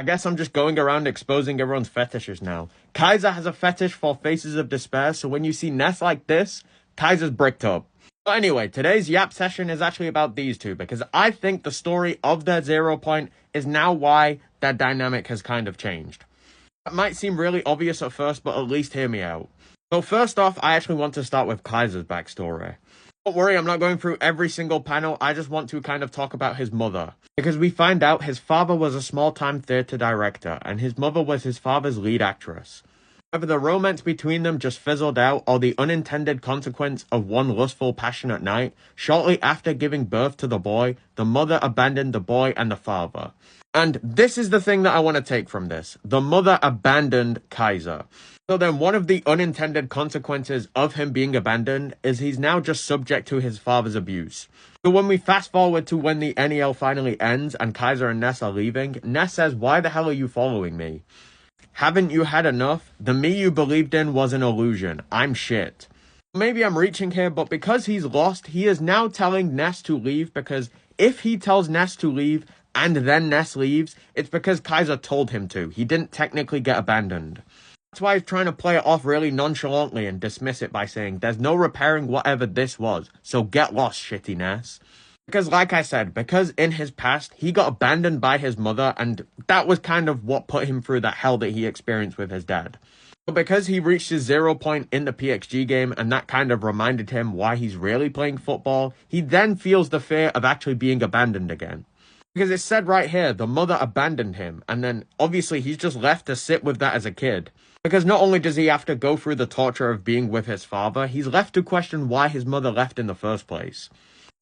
I guess I'm just going around exposing everyone's fetishes now. Kaiser has a fetish for faces of despair, so when you see Ness like this, Kaiser's bricked up. But anyway, today's yap session is actually about these two, because I think the story of their 0 point is now why their dynamic has kind of changed. That might seem really obvious at first, but at least hear me out. So first off, I actually want to start with Kaiser's backstory. Don't worry, I'm not going through every single panel, I just want to kind of talk about his mother. Because we find out his father was a small-time theatre director, and his mother was his father's lead actress. Whether the romance between them just fizzled out, or the unintended consequence of one lustful, passionate night, shortly after giving birth to the boy, the mother abandoned the boy and the father. And this is the thing that I want to take from this. The mother abandoned Kaiser. So then one of the unintended consequences of him being abandoned is he's now just subject to his father's abuse. So when we fast forward to when the NEL finally ends and Kaiser and Ness are leaving, Ness says, "Why the hell are you following me? Haven't you had enough? The me you believed in was an illusion. I'm shit." Maybe I'm reaching here, but because he's lost, he is now telling Ness to leave, because if he tells Ness to leave and then Ness leaves, it's because Kaiser told him to. He didn't technically get abandoned. That's why he's trying to play it off really nonchalantly and dismiss it by saying, "There's no repairing whatever this was, so get lost, shitty Ness." Because like I said, because in his past, he got abandoned by his mother, and that was kind of what put him through that hell that he experienced with his dad. But because he reached his 0 point in the PXG game, and that kind of reminded him why he's really playing football, he then feels the fear of actually being abandoned again. Because it's said right here, the mother abandoned him, and then obviously he's just left to sit with that as a kid. Because not only does he have to go through the torture of being with his father, he's left to question why his mother left in the first place.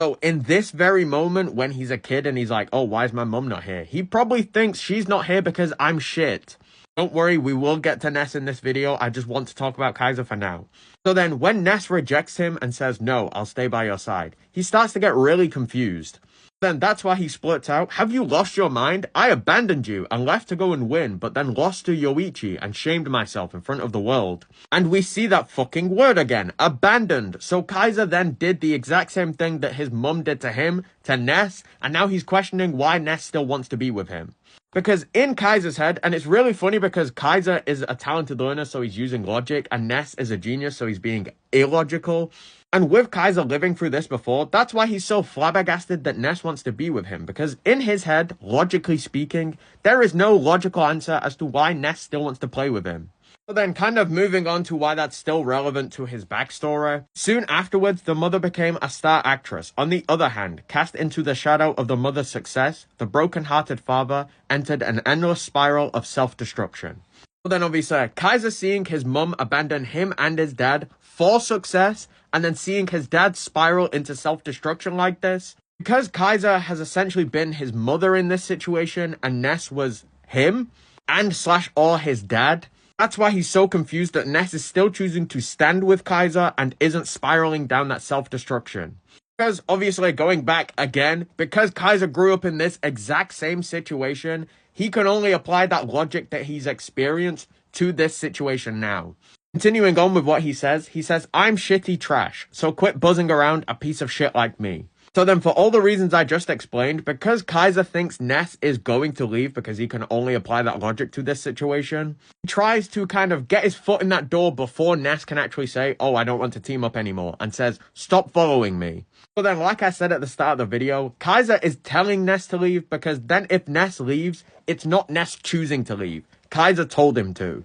So in this very moment, when he's a kid and he's like, "Oh, why is my mum not here?" He probably thinks she's not here because I'm shit. Don't worry, we will get to Ness in this video, I just want to talk about Kaiser for now. So then, when Ness rejects him and says, "No, I'll stay by your side," he starts to get really confused. Then that's why he splurts out, "Have you lost your mind? I abandoned you and left to go and win, but then lost to Yoichi and shamed myself in front of the world." And we see that fucking word again, abandoned. So Kaiser then did the exact same thing that his mum did to him, to Ness, and now he's questioning why Ness still wants to be with him. Because in Kaiser's head, and it's really funny because Kaiser is a talented learner, so he's using logic, and Ness is a genius, so he's being illogical. And with Kaiser living through this before, that's why he's so flabbergasted that Ness wants to be with him. Because in his head, logically speaking, there is no logical answer as to why Ness still wants to play with him. So then, kind of moving on to why that's still relevant to his backstory. Soon afterwards, the mother became a star actress. On the other hand, cast into the shadow of the mother's success, the broken-hearted father entered an endless spiral of self-destruction. So then obviously, Kaiser seeing his mum abandon him and his dad for success, and then seeing his dad spiral into self-destruction like this. Because Kaiser has essentially been his mother in this situation, and Ness was him, and / or his dad. That's why he's so confused that Ness is still choosing to stand with Kaiser and isn't spiraling down that self-destruction. Because obviously, going back again, because Kaiser grew up in this exact same situation, he can only apply that logic that he's experienced to this situation now. Continuing on with what he says, "I'm shitty trash, so quit buzzing around a piece of shit like me." So then, for all the reasons I just explained, because Kaiser thinks Ness is going to leave because he can only apply that logic to this situation, he tries to kind of get his foot in that door before Ness can actually say, "Oh, I don't want to team up anymore," and says, "Stop following me." So then, like I said at the start of the video, Kaiser is telling Ness to leave, because then if Ness leaves, it's not Ness choosing to leave. Kaiser told him to.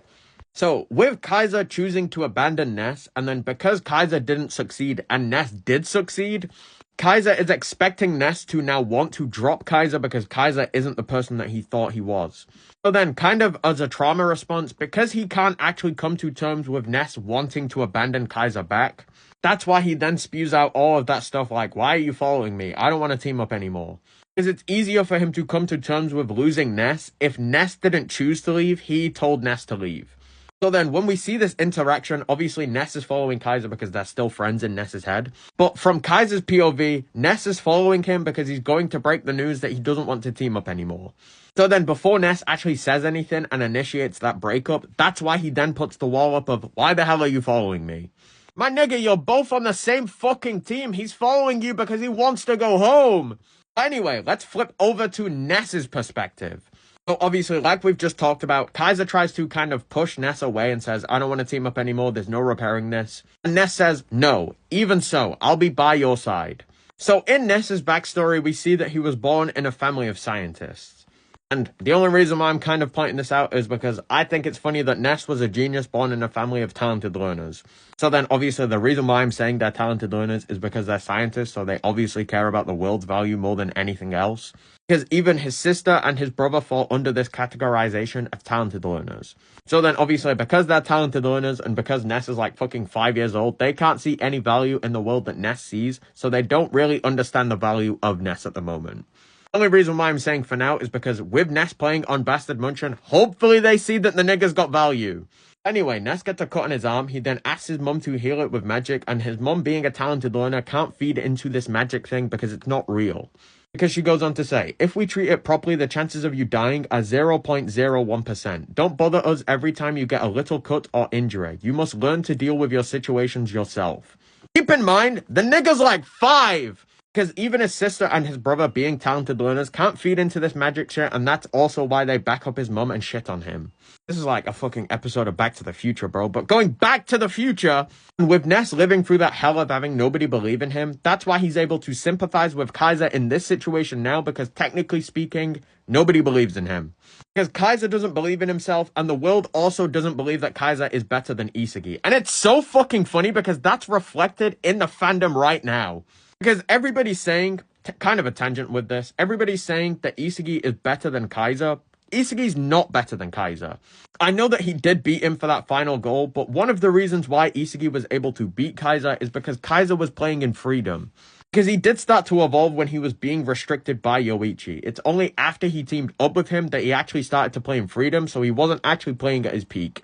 So, with Kaiser choosing to abandon Ness, and then because Kaiser didn't succeed and Ness did succeed, Kaiser is expecting Ness to now want to drop Kaiser because Kaiser isn't the person that he thought he was. So then, kind of as a trauma response, because he can't actually come to terms with Ness wanting to abandon Kaiser back, that's why he then spews out all of that stuff like, "Why are you following me? I don't want to team up anymore." Because it's easier for him to come to terms with losing Ness. If Ness didn't choose to leave, he told Ness to leave. So then, when we see this interaction, obviously Ness is following Kaiser because they're still friends in Ness's head. But from Kaiser's POV, Ness is following him because he's going to break the news that he doesn't want to team up anymore. So then, before Ness actually says anything and initiates that breakup, that's why he then puts the wall up of, "Why the hell are you following me?" My nigga, you're both on the same fucking team. He's following you because he wants to go home. Anyway, let's flip over to Ness's perspective. So obviously, like we've just talked about, Kaiser tries to kind of push Ness away and says, I don't want to team up anymore, there's no repairing this. And Ness says, no, even so, I'll be by your side. So in Ness's backstory, we see that he was born in a family of scientists. And the only reason why I'm kind of pointing this out is because I think it's funny that Ness was a genius born in a family of talented learners. So then obviously the reason why I'm saying they're talented learners is because they're scientists, so they obviously care about the world's value more than anything else. Because even his sister and his brother fall under this categorization of talented learners. So then obviously because they're talented learners and because Ness is like fucking 5 years old, they can't see any value in the world that Ness sees, so they don't really understand the value of Ness at the moment. The only reason why I'm saying for now is because with Ness playing on Bastard Munchin, hopefully they see that the nigga's got value. Anyway, Ness gets a cut on his arm. He then asks his mum to heal it with magic, and his mum, being a talented learner, can't feed into this magic thing because it's not real. Because she goes on to say, if we treat it properly, the chances of you dying are 0.01%. Don't bother us every time you get a little cut or injury. You must learn to deal with your situations yourself. Keep in mind, the nigga's like 5! Because even his sister and his brother, being talented learners, can't feed into this magic shit, and that's also why they back up his mum and shit on him. This is like a fucking episode of Back to the Future, bro. But going back to the future, with Ness living through that hell of having nobody believe in him, that's why he's able to sympathize with Kaiser in this situation now, because technically speaking, nobody believes in him. Because Kaiser doesn't believe in himself, and the world also doesn't believe that Kaiser is better than Isagi. And it's so fucking funny because that's reflected in the fandom right now. Because everybody's saying, kind of a tangent with this, everybody's saying that Isagi is better than Kaiser. Isagi's not better than Kaiser. I know that he did beat him for that final goal, but one of the reasons why Isagi was able to beat Kaiser is because Kaiser was playing in freedom. Because he did start to evolve when he was being restricted by Yoichi. It's only after he teamed up with him that he actually started to play in freedom, so he wasn't actually playing at his peak.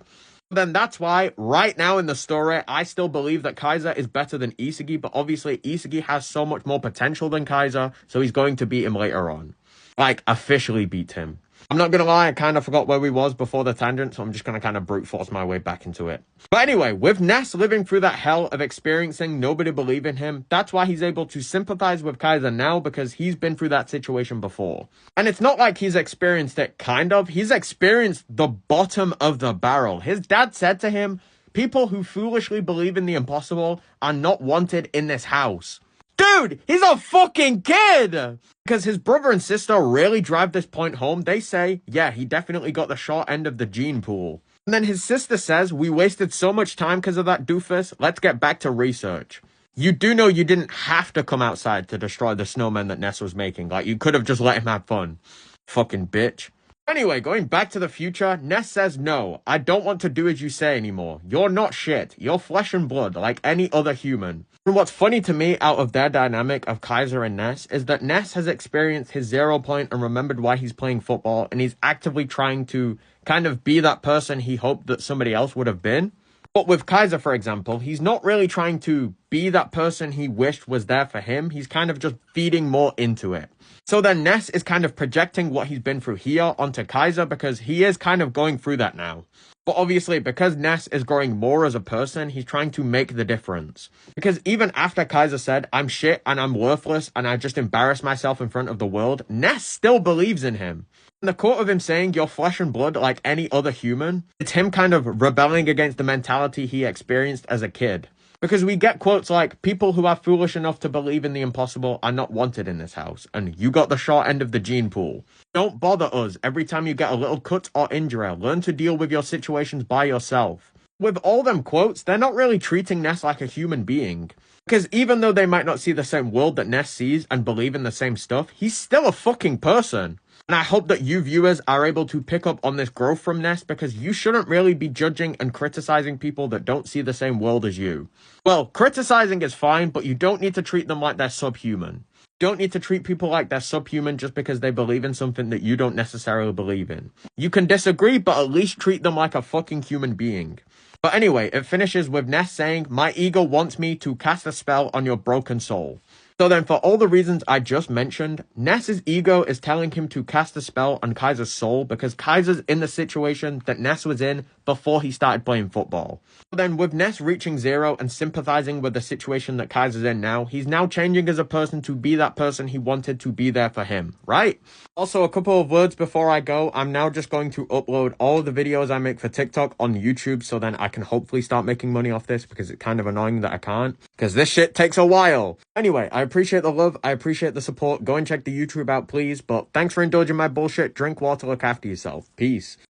Then that's why, right now in the story, I still believe that Kaiser is better than Isagi, but obviously Isagi has so much more potential than Kaiser, so he's going to beat him later on. Like, officially beat him. I'm not gonna lie, I kind of forgot where we was before the tangent, so I'm just gonna kind of brute force my way back into it. But anyway, with Ness living through that hell of experiencing nobody believe in him, that's why he's able to sympathize with Kaiser now, because he's been through that situation before. And it's not like he's experienced it, kind of. He's experienced the bottom of the barrel. His dad said to him, people who foolishly believe in the impossible are not wanted in this house. Dude, he's a fucking kid! Because his brother and sister really drive this point home. They say, yeah, he definitely got the short end of the gene pool. And then his sister says, we wasted so much time because of that doofus. Let's get back to research. You do know you didn't have to come outside to destroy the snowman that Ness was making. Like, you could have just let him have fun. Fucking bitch. Anyway, going back to the future, Ness says, no, I don't want to do as you say anymore. You're not shit. You're flesh and blood, like any other human. And what's funny to me out of their dynamic of Kaiser and Ness is that Ness has experienced his 0 point and remembered why he's playing football, and he's actively trying to kind of be that person he hoped that somebody else would have been. But with Kaiser, for example, he's not really trying to be that person he wished was there for him. He's kind of just feeding more into it. So then Ness is kind of projecting what he's been through here onto Kaiser because he is kind of going through that now. But obviously, because Ness is growing more as a person, he's trying to make the difference. Because even after Kaiser said, I'm shit and I'm worthless and I just embarrassed myself in front of the world, Ness still believes in him. And the quote of him saying, you're flesh and blood like any other human, it's him kind of rebelling against the mentality he experienced as a kid. Because we get quotes like, people who are foolish enough to believe in the impossible are not wanted in this house. And you got the short end of the gene pool. Don't bother us every time you get a little cut or injury. Learn to deal with your situations by yourself. With all them quotes, they're not really treating Ness like a human being. Because even though they might not see the same world that Ness sees and believe in the same stuff, he's still a fucking person. And I hope that you viewers are able to pick up on this growth from Ness, because you shouldn't really be judging and criticizing people that don't see the same world as you. Well, criticizing is fine, but you don't need to treat them like they're subhuman. You don't need to treat people like they're subhuman just because they believe in something that you don't necessarily believe in. You can disagree, but at least treat them like a fucking human being. But anyway, it finishes with Ness saying, my ego wants me to cast a spell on your broken soul. So then, for all the reasons I just mentioned, Ness's ego is telling him to cast a spell on Kaiser's soul because Kaiser's in the situation that Ness was in before he started playing football. So then, with Ness reaching 0 and sympathizing with the situation that Kaiser's in now, he's now changing as a person to be that person he wanted to be there for him, right? Also, a couple of words before I go, I'm now just going to upload all of the videos I make for TikTok on YouTube so then I can hopefully start making money off this because it's kind of annoying that I can't. Because this shit takes a while. Anyway, I appreciate the love. I appreciate the support. Go and check the YouTube out, please. But thanks for indulging my bullshit. Drink water. Look after yourself. Peace.